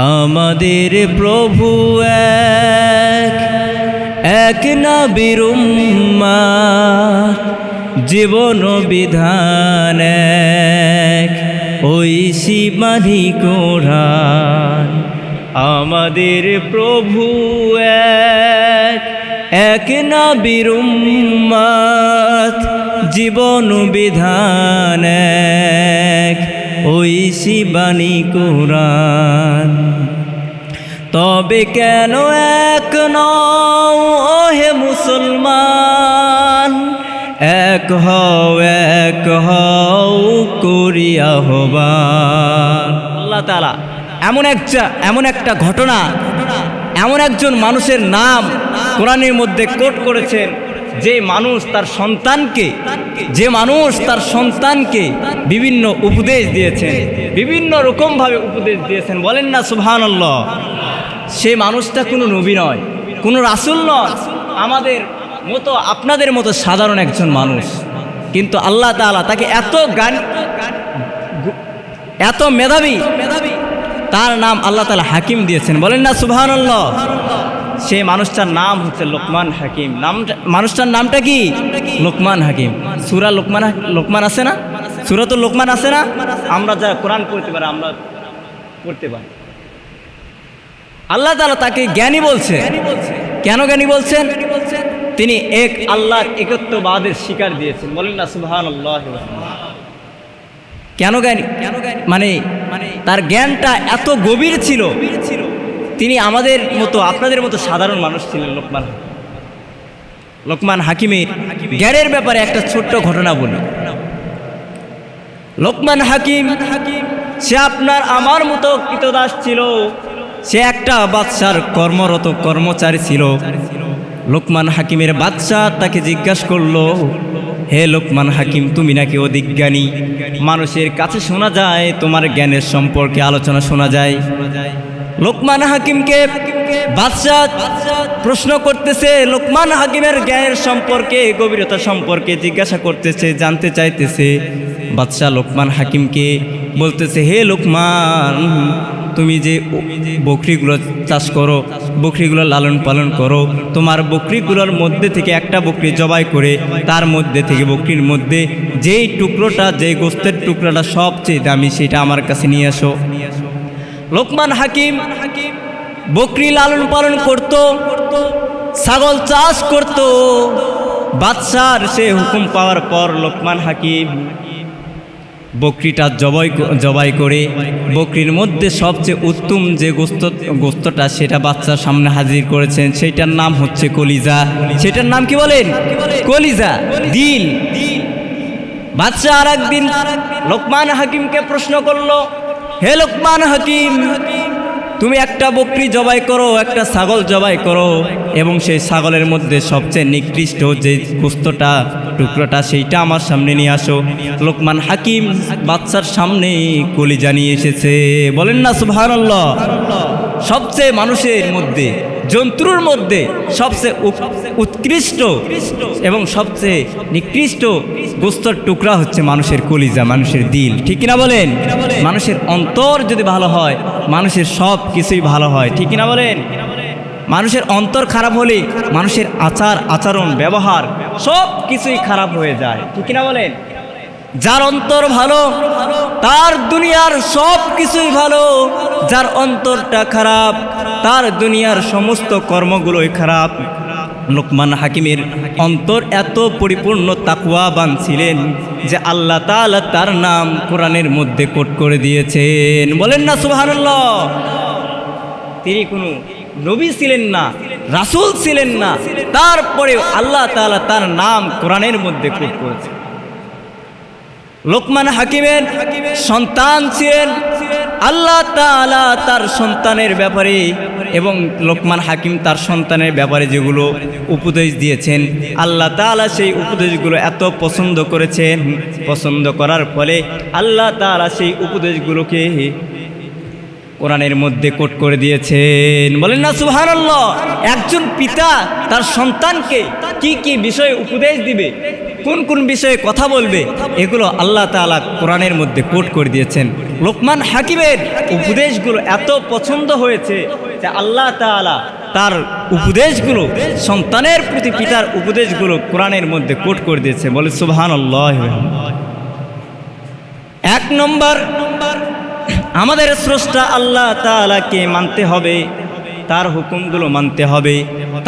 আমাদের প্রভু এক, এক নবীর উম্মত, জীবন বিধান এক, ঐশী বাণী কোরআন। আমাদের প্রভু এক, এক নবীর উম্মত, জীবন বিধান এক, ঐশী বাণী কোরআন। তবে কেন এক নও হে মুসলমান, এক হও করি আহ্বান। আল্লাহ তাআলা এমন একটা ঘটনা, এমন একজন মানুষের নাম কোরআনের মধ্যে কোট করেছেন, যে মানুষ তার সন্তানকে বিভিন্ন উপদেশ দিয়েছেন, বিভিন্ন রকমভাবে উপদেশ দিয়েছেন। বলেন না সুবহানাল্লাহ। সে মানুষটা কোনো নবী নয়, কোনো রাসূল নয়, আমাদের মতো আপনাদের মতো সাধারণ একজন মানুষ। কিন্তু আল্লাহ তাআলা তাকে এত মেধাবী, তার নাম আল্লাহ তাআলা হাকিম দিয়েছেন। বলেন না সুবহানাল্লাহ। সেই মানুষটার নাম হচ্ছে লোকমান হাকিম। মানুষটার নামটা কি? লোকমান হাকিম। সূরা লোকমান আছে না? সূরাতুল লোকমান আছে না? আমরা যারা কোরআন পড়তে পারি, আমরা পড়তে পারি। আল্লাহ তাআলা তাকে জ্ঞানী বলছে। কেন জ্ঞানী বলছেন? তিনি এক আল্লাহর একত্ববাদের স্বীকার দিয়েছেন। বলেন না সুবহানাল্লাহ। কেন জ্ঞানী? মানে তার জ্ঞানটা এত গভীর ছিল, তিনি আমাদের মতো আপনাদের মতো সাধারণ মানুষ ছিলেন। লোকমান হাকিমের জ্ঞানের ব্যাপারে একটা ছোট্ট ঘটনা বলি। লোকমান হাকিম সে আপনার আমার মতো কৃতদাস ছিল। সে একটা বাদশার কর্মরত কর্মচারী ছিল। লোকমান হাকিমের বাদশা তাকে জিজ্ঞাসা করলো, হে লোকমান হাকিম, তুমি নাকি অধিক জ্ঞানী, মানুষের কাছে শোনা যায় তোমার জ্ঞানের সম্পর্কে আলোচনা শোনা যায়। লোকমান হাকিমকে বাদশা প্রশ্ন করতেছে, লোকমান হাকিমের জ্ঞানের সম্পর্কে, গভীরতা সম্পর্কে জিজ্ঞাসা করতেছে, জানতে চাইতেছে। বাদশা লোকমান হাকিমকে বলতেছে, হে লোকমান, তুমি যে বকরিগুলো চাষ করো, বকরিগুলো লালন পালন করো, তোমার বকরিগুলোর মধ্যে থেকে একটা বকরি জবাই করে তার মধ্যে থেকে বকরির মধ্যে যেই টুকরোটা, যেই গোস্তের টুকরোটা সবচেয়ে দামি, সেটা আমার কাছে নিয়ে আসো। লোকমান হাকিম বকরি লালন পালন করত, ছাগল চাষ করত। বাদশার সে হুকুম পাওয়ার পর লোকমান হাকিম বকরিটা জবাই করে বকরির মধ্যে সবচেয়ে উত্তম যে গোস্তটা, সেটা বাদশার সামনে হাজির করেছেন। সেইটার নাম হচ্ছে কলিজা। সেটার নাম কি বলেন? কলিজা, দিল। বাদশা আর একদিন লোকমান হাকিমকে প্রশ্ন করলো, হে লোকমান হাকিম, তুমি একটা বকরি জবাই করো, একটা ছাগল জবাই করো, এবং সেই ছাগলের মধ্যে সবচেয়ে নিকৃষ্ট যে গোস্তটা, টুকরোটা, সেইটা আমার সামনে নিয়ে আসো। লোকমান হাকিম বাদশার সামনে কলিজা নিয়ে এসেছে। বলেন না সুবহানাল্লাহ। সবচেয়ে মানুষের মধ্যে, জন্তুর মধ্যে সবচেয়ে উৎকৃষ্ট এবং সবচেয়ে নিকৃষ্ট গোস্তর টুকরা হচ্ছে মানুষের কলিজা, মানুষের দিল। ঠিক কিনা বলেন? মানুষের অন্তর যদি ভালো হয়, মানুষের সব কিছুই ভালো হয়। ঠিক কিনা বলেন? মানুষের অন্তর খারাপ হলে মানুষের আচরণ, ব্যবহার সব কিছুই খারাপ হয়ে যায়। ঠিক কিনা বলেন? যার অন্তর ভালো তার দুনিয়ার সব কিছুই ভালো, যার অন্তরটা খারাপ তার দুনিয়ার সমস্ত কর্মগুলোই খারাপ। লোকমান হাকিমের অন্তর এত পরিপূর্ণ তাকওয়াবান ছিলেন যে আল্লাহ তাআলা তার নাম কোরআনের মধ্যে কোট করে দিয়েছেন। বলেন না সুবহানাল্লাহ। তিনি কোনো নবী ছিলেন না, রাসূল ছিলেন না, তারপরেও আল্লাহ তাআলা তার নাম কোরআনের মধ্যে কোট করেছেন। লোকমান হাকিমের সন্তান ছিলেন। আল্লাহ তাআলা তার সন্তানের ব্যাপারে এবং লোকমান হাকিম তার সন্তানের ব্যাপারে যেগুলো উপদেশ দিয়েছেন, আল্লাহ তাআলা সেই উপদেশগুলো এত পছন্দ করেছেন। পছন্দ করার ফলে আল্লাহ তাআলা সেই উপদেশগুলোকে কোরআনের মধ্যে কোট করে দিয়েছেন। বলেন না সুবহানাল্লাহ। একজন পিতা তার সন্তানকে কি কি বিষয়ে উপদেশ দিবে, কোন কোন বিষয়ে কথা বলবে, এগুলো আল্লাহ তাআলা কোরআনের মধ্যে কোট করে দিয়েছেন। লোকমান হাকিমের উপদেশগুলো এত পছন্দ হয়েছে যে আল্লাহ তাআলা তার উপদেশগুলো, সন্তানের প্রতি পিতার উপদেশগুলো কোরআনের মধ্যে কোট করে দিয়েছে। বলে সুবহানাল্লাহ। এক নম্বর, আমাদের স্রষ্টা আল্লাহ তাআলাকে মানতে হবে, তার হুকুমগুলো মানতে হবে,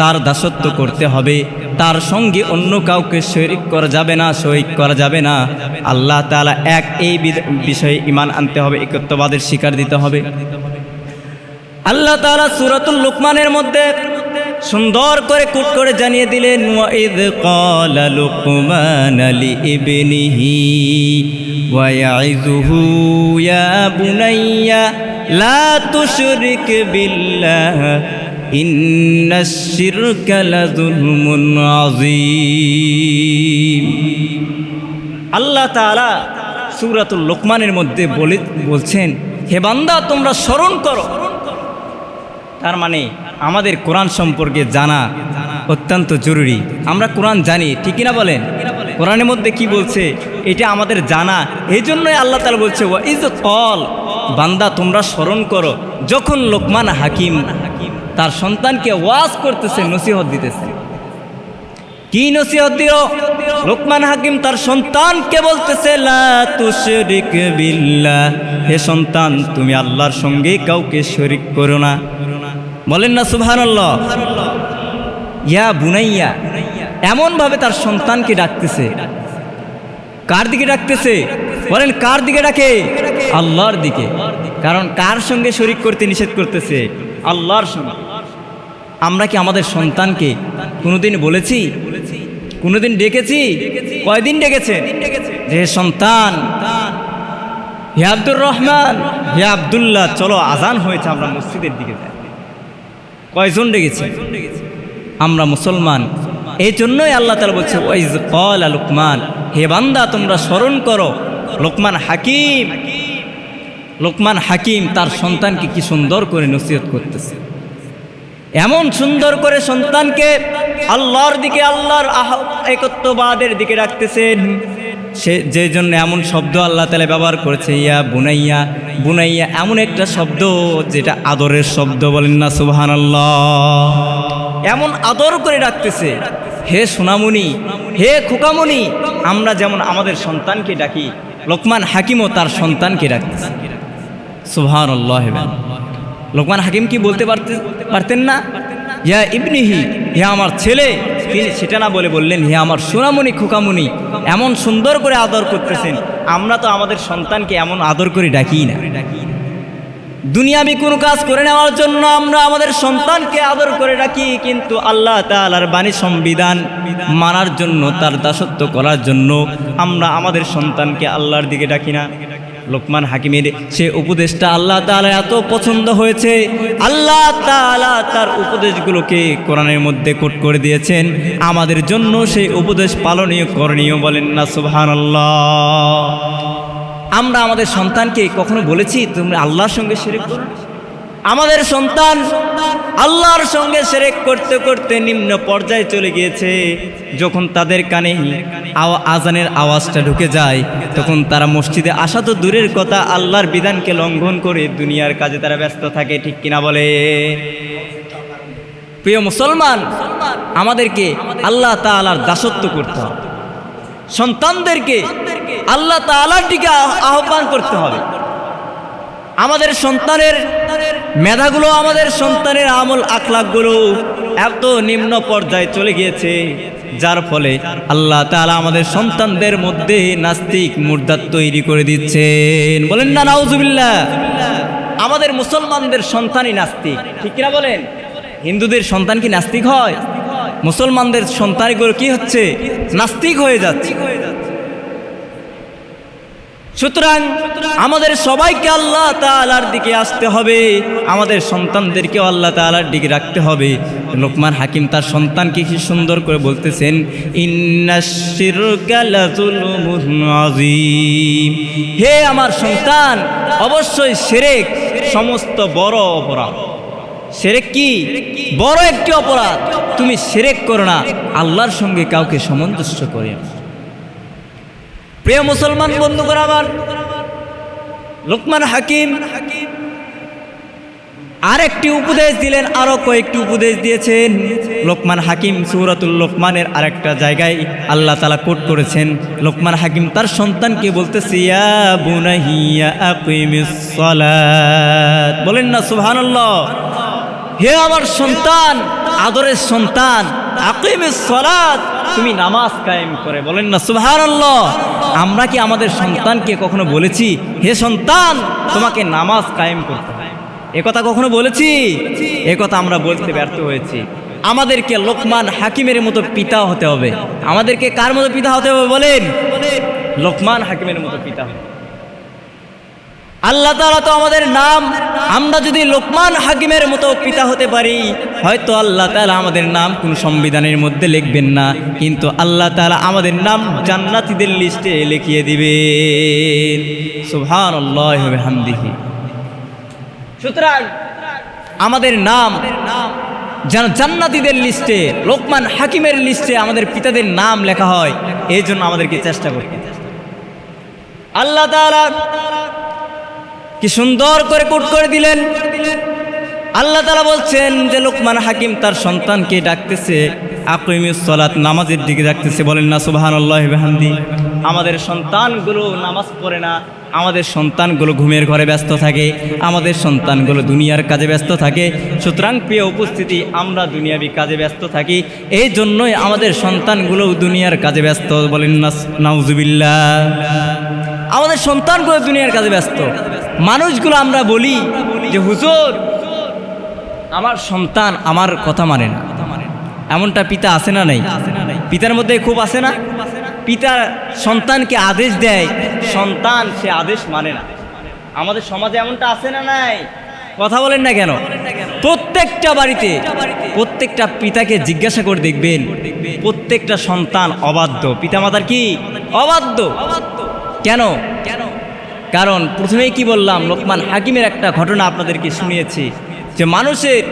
তার দাসত্ব করতে হবে, তার সঙ্গে অন্য কাউকে শরীক করা যাবে না, শরীক করা যাবে না। আল্লাহ তাআলা এক, এই বিষয়ে ঈমান আনতে হবে, একত্ববাদের স্বীকার দিতে হবে। আল্লাহ তাআলা সূরাতুল লুকমানের মধ্যে সুন্দর করে কুট করে জানিয়ে দিলেন, ওয়াইদ ক্বালা লুকমান লিইবনিহি ওয়া ইয়াইযুহু ইয়া বুনাইয়া লা তুশরিক বিল্লাহ ইন্নাশ শিরকা লাযুলমুন আযীম। আল্লাহ তাআলা সূরাতুল লুকমানের মধ্যে বলছেন, হে বান্দা তোমরা স্মরণ করো। তার মানে আমাদের কোরআন সম্পর্কে জানা অত্যন্ত জরুরি। আমরা কোরআন জানি, ঠিক কিনা বলেন? কোরআনের মধ্যে কি বলছে এটা আমাদের জানা। এই জন্যই আল্লাহ তাআলা বলছে, ওয়াইজ ক্বাল, বান্দা তোমরা স্মরণ করো যখন লোকমান হাকিম তার সন্তানকে ওয়াজ করতেছে, নসিহত দিতেছে। কি নসিহত দিল? লোকমান হাকিম তার সন্তানকে বলতেছে, লা তুশরিক বিল্লাহ, হে সন্তান তুমি আল্লাহর সঙ্গে কাউকে শরীক করো না। বলেন না সুবহানাল্লাহ। ইয়া বুনাইয়া, এমন ভাবে তার সন্তানকে ডাকতেছে। কার দিকে ডাকতেছে? বলেন কার দিকে ডাকে? আল্লাহর দিকে। কারণ কার সঙ্গে শরীক করতে নিষেধ করতেছে? আল্লাহর সঙ্গে। আমরা কি আমাদের সন্তানকে কোনোদিন বলেছি? কোনোদিন ডেকেছি? কয়দিন ডেকেছে? যে সন্তান, হে আব্দুর রহমান, হে আব্দুল্লাহ, চলো আজান হয়েছে, আমরা মসজিদের দিকে যাই। কয়জন ডেকেছে? আমরা মুসলমান। এই জন্যই আল্লাহ তাআলা বলছে, ওয়াইজ ক্বালা লুকমান, হে বান্দা তোমরা স্মরণ করো লোকমান হাকিম তার সন্তানকে কি সুন্দর করে নসিহত করতেছে। এমন সুন্দর করে সন্তানকে আল্লাহর দিকে, আল্লাহর একত্ববাদের দিকে রাখতেছেন। সে যে জন্য এমন শব্দ আল্লাহ তাআলা ব্যবহার করেছে, ইয়া বুনাইয়া। বুনাইয়া এমন একটা শব্দ যেটা আদরের শব্দ। বলেন না সুবহানাল্লাহ। এমন আদর করে ডাকতেছে, হে সোনামণি, হে খোকামণি। আমরা যেমন আমাদের সন্তানকে ডাকি, লোকমান হাকিমও তার সন্তানকে ডাকতেছে। সুবহানাল্লাহ। লোকমান হাকিম কি বলতে পারতেন না? ইয়া ইবনিহি, হে আমার ছেলে। তিনি সেটা না বলে বললেন, হে আমার সোনামণি, খোকামণি। এমন সুন্দর করে আদর করতেছেন। আমরা তো আমাদের সন্তানকে এমন আদর করে ডাকি না। দুনিয়াবি কোনো কাজ করে নেওয়ার জন্য আমরা আমাদের সন্তানকে আদর করে ডাকি, কিন্তু আল্লাহ তাআলার বাণী সংবিধান মানার জন্য, তার দাসত্ব করার জন্য আমরা আমাদের সন্তানকে আল্লাহর দিকে ডাকি না। লোকমান হাকিমের সে উপদেশটা আল্লাহ তাআলা এত পছন্দ হয়েছে, আল্লাহ তাআলা তার উপদেশগুলোকে কোরআনের মধ্যে কোট করে দিয়েছেন আমাদের জন্য। সেই উপদেশ পালনীয়, করণীয়। বলেন না সুবহানাল্লাহ। আমরা আমাদের সন্তানকে কখনো বলেছি তোমরা আল্লাহর সঙ্গে শিরক করো? আমাদের সন্তান আল্লাহর সঙ্গে শিরক করতে করতে নিম্ন পর্যায়ে চলে গিয়েছে। যখন তাদের কানে আজানের আওয়াজটা ঢুকে যায়, তখন তারা মসজিদে আসা তো দূরের কথা, আল্লাহর বিধানকে লঙ্ঘন করে দুনিয়ার কাজে তারা ব্যস্ত থাকে। ঠিক কিনা বলে? প্রিয় মুসলমান, আমাদেরকে আল্লাহ তাআলার দাসত্ব করতে হবে। সন্তানদেরকে আল্লাহ তাআলার দিকে আহ্বান করতে হবে। আমাদের সন্তানের মেধাগুলো, আমাদের সন্তানের আমল আখলাকগুলো এত নিম্ন পর্যায়ে চলে গিয়েছে, যার ফলে আল্লাহ তাআলা আমাদের সন্তানদের মধ্যে নাস্তিক মুরতাদ তৈরি করে দিচ্ছেন। বলেন না নাউজুবিল্লাহ। আমাদের মুসলমানদের সন্তানই নাস্তিক। ঠিক কিনা বলেন? হিন্দুদের সন্তান কি নাস্তিক হয়? মুসলমানদের সন্তানগুলো কি হচ্ছে? নাস্তিক হয়ে যাচ্ছে। সুতরাং আমাদের সবাইকে আল্লাহ তাআলার দিকে আসতে হবে, আমাদের সন্তানদেরকেও আল্লাহ তাআলার দিকে রাখতে হবে। লোকমান হাকিম তার সন্তানকে কি সুন্দর করে বলতেছেন, ইন্নাশ শিরকা লাযুলমুন আযীম। হে আমার সন্তান, অবশ্যই শিরক সমস্ত বড় অপরাধ। শিরক কি? বড় একটি অপরাধ। তুমি শিরক করো না, আল্লাহর সঙ্গে কাউকে সামঞ্জস্য করে না। প্রিয় মুসলমান বন্ধুগণ আমার, লোকমান হাকিম আরেকটি উপদেশ দিলেন, আরো কয়েকটি উপদেশ দিয়েছেন। লোকমান হাকিম সূরাতুল লোকমানের আরেকটা জায়গায় আল্লাহ তাআলা কোট করেছেন। লোকমান হাকিম তার সন্তানকে বলতেছে, ইয়া বুনাইয়া আকিমিস সালাত, বলেন না সুবহানাল্লাহ। হে আমার সন্তান, আদরের সন্তান, আকিমিস সালাত, তুমি নামাজ কায়েম করে, বলেন না সুবহানাল্লাহ। আমরা কি আমাদের সন্তানকে কখনো বলেছি, হে সন্তান তোমাকে নামাজ কায়েম করতে হবে? একথা কখনো বলেছি? একথা আমরা বলতে ব্যর্থ হয়েছি। আমাদেরকে লোকমান হাকিমের মতো পিতা হতে হবে। আমাদেরকে কার মতো পিতা হতে হবে বলেন? লোকমান হাকিমের মতো পিতা হবে। আল্লাহ তাআলা তো আমাদের নাম, আমরা যদি লোকমান হাকিমের মতো পিতা হতে পারি, হয়তো আল্লাহ তাআলা আমাদের নাম কোন সংবিধানের মধ্যে লিখবেন না, কিন্তু আল্লাহ তাআলা আমাদের নাম জান্নাতীদের লিস্টে লিখিয়ে দিবেন। সুবহানাল্লাহি ওয়া বিহামদিহি। সুতরাং আমাদের নাম যেন জান্নাতীদের লিস্টে, লোকমান হাকিমের লিস্টে আমাদের পিতাদের নাম লেখা হয়, এই জন্য আমাদেরকে চেষ্টা করতে। আল্লাহ তাআলা কি সুন্দর করে কোট করে দিলেন। আল্লাহ তাআলা বলছেন যে লোকমান হাকিম তার সন্তানকে ডাকতেছে আকিমিস সালাত, নামাজের দিকে ডাকতেছে, বলেন না সুবহানাল্লাহি ওয়া বিহামদিহি। আমাদের সন্তানগুলো নামাজ পড়ে না, আমাদের সন্তানগুলো ঘুমের ঘরে ব্যস্ত থাকে, আমাদের সন্তানগুলো দুনিয়ার কাজে ব্যস্ত থাকে। সুতরাং প্রিয় উপস্থিতি, আমরা দুনিয়াবি কাজে ব্যস্ত থাকি, এই জন্যই আমাদের সন্তানগুলো দুনিয়ার কাজে ব্যস্ত, বলেন না নাউজুবিল্লাহ। আমাদের সন্তানগুলো দুনিয়ার কাজে ব্যস্ত। মানুষগুলো আমরা বলি যে হুজুর আমার সন্তান আমার কথা মানে না, এমনটা পিতা আছে না নাই? পিতার মধ্যে খুব আছে না? পিতা সন্তানকে আদেশ দেয়, সন্তান সে আদেশ মানে না। আমাদের সমাজে এমনটা আছে না নাই? কথা বলেন না কেন? প্রত্যেকটা বাড়িতে প্রত্যেকটা পিতাকে জিজ্ঞাসা করে দেখবেন, প্রত্যেকটা সন্তান অবাধ্য, পিতামাতার কি অবাধ্য। কেন? কারণ প্রথমেই কি বললাম, লোকমান হাকিমের একটা ঘটনা আপনাদেরকে শুনিয়েছি যে মানুষের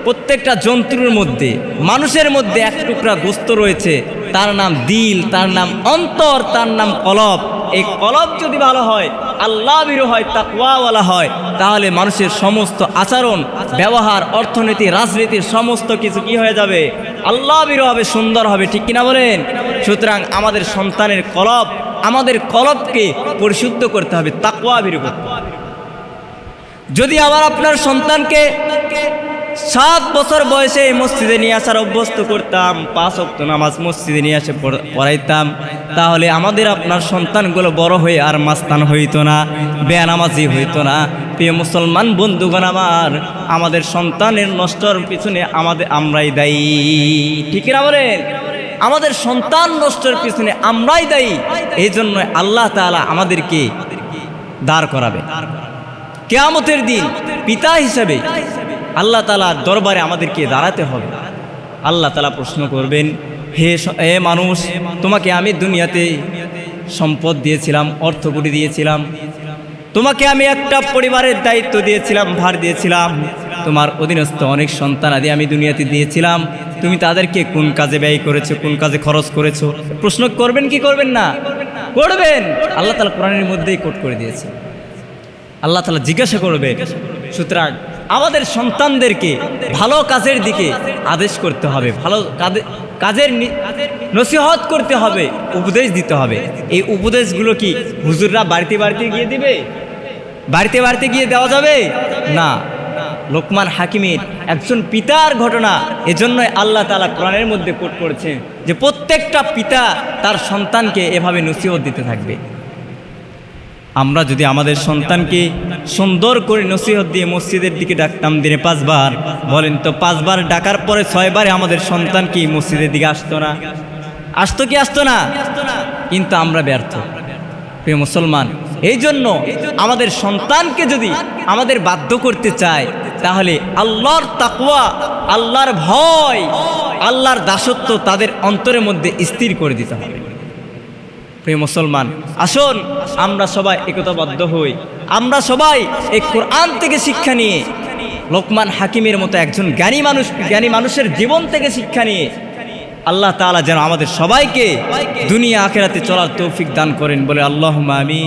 প্রত্যেকটা জন্তুর মধ্যে, মানুষের মধ্যে এক টুকরা গোস্ত রয়েছে, তার নাম দিল, তার নাম অন্তর, তার নাম কলব। এই কলব যদি ভালো হয়, আল্লাহ ভীরু হয়, তাকওয়াওয়ালা হয়, তাহলে মানুষের সমস্ত আচরণ, ব্যবহার, অর্থনীতি, রাজনীতির সমস্ত কিছু কি হয়ে যাবে? আল্লাহ ভীরু হবে, সুন্দর হবে, ঠিক কিনা বলেন? সুতরাং আমাদের সন্তানের কলব, আমাদের কলবকে পরিশুদ্ধ করতে হবে, তাকওয়া ভীরু করতে হবে। যদি আবার আপনার সন্তানকে 7 বছর বয়সে মসজিদে নিয়ে আসার অভ্যস্ত করতাম, 5 ওয়াক্ত নামাজ মসজিদে নিয়ে এসে পড়াইতাম, তাহলে আমাদের আপনার সন্তানগুলো বড় হয়ে আর মাস্তান হইতো না, বেনামাজি হইতো না। প্রিয় মুসলমান বন্ধুগণ আমার, আমাদের সন্তানের নষ্টর পিছনে আমরাই দায়ী, ঠিক না বলেন? আমাদের সন্তান নষ্টর পিছনে আমরাই দায়ী। এই জন্য আল্লাহ তাআলা আমাদেরকে দাঁড় করাবে কিয়ামতের দিন পিতা হিসেবে। আল্লাহ তাআলার দরবারে আমাদেরকে দাঁড়াতে হবে। আল্লাহ তাআলা প্রশ্ন করবেন, হে মানুষ, তোমাকে আমি দুনিয়াতে সম্পদ দিয়েছিলাম, অর্থকড়ি দিয়েছিলাম, তোমাকে আমি একটা পরিবারের দায়িত্ব দিয়েছিলাম, ভার দিয়েছিলাম, তোমার অধীনস্থ অনেক সন্তান আদি আমি দুনিয়াতে দিয়েছিলাম, তুমি তাদেরকে কোন কাজে ব্যয় করেছো, কোন কাজে খরচ করেছো? প্রশ্ন করবেন কি করবেন না? করবেন। আল্লাহ তাআলা কোরআনের মধ্যেই কোট করে দিয়েছে, আল্লাহ তাআলা জিজ্ঞাসা করবে। সুতরাং আমাদের সন্তানদেরকে ভালো কাজের দিকে আদেশ করতে হবে, ভালো কাজের নসিহত করতে হবে, উপদেশ দিতে হবে। এই উপদেশগুলো কি হুজুররা বাড়িতে বাড়িতে গিয়ে দিবে? বাড়িতে বাড়িতে গিয়ে দেওয়া যাবে না। লোকমান হাকিমের একজন পিতার ঘটনা, এজন্যই আল্লাহ তাআলা কোরআনের মধ্যে কোট করেছেন যে প্রত্যেকটা পিতা তার সন্তানকে এভাবে নসিহত দিতে থাকবে। আমরা যদি আমাদের সন্তানকে সুন্দর করে নসিহত দিয়ে মসজিদের দিকে ডাকতাম দিনে 5 বার, বলেন তো 5 বার ডাকার পরে 6 বারে আমাদের সন্তান কি মসজিদের দিকে আসতো না? আসতো কি আসতো না? কিন্তু আমরা ব্যর্থ প্রিয় মুসলমান। এই জন্য আমাদের সন্তানকে যদি আমাদের বাধ্য করতে চায়, তাহলে আল্লাহর তাকওয়া, আল্লাহর ভয়, আল্লাহর দাসত্ব তাদের অন্তরের মধ্যে স্থির করে দিতে হবে। প্রিয় মুসলমান, আসুন আমরা সবাই একতাবদ্ধ হই, আমরা সবাই এই কোরআন থেকে শিক্ষা নিয়ে, লোকমান হাকিমের মতো একজন জ্ঞানী মানুষের জীবন থেকে শিক্ষা নিয়ে আল্লাহ তাআলা যেন আমাদের সবাইকে দুনিয়া আখিরাতে চলার তৌফিক দান করেন, বলে আল্লাহুম্মা আমিন।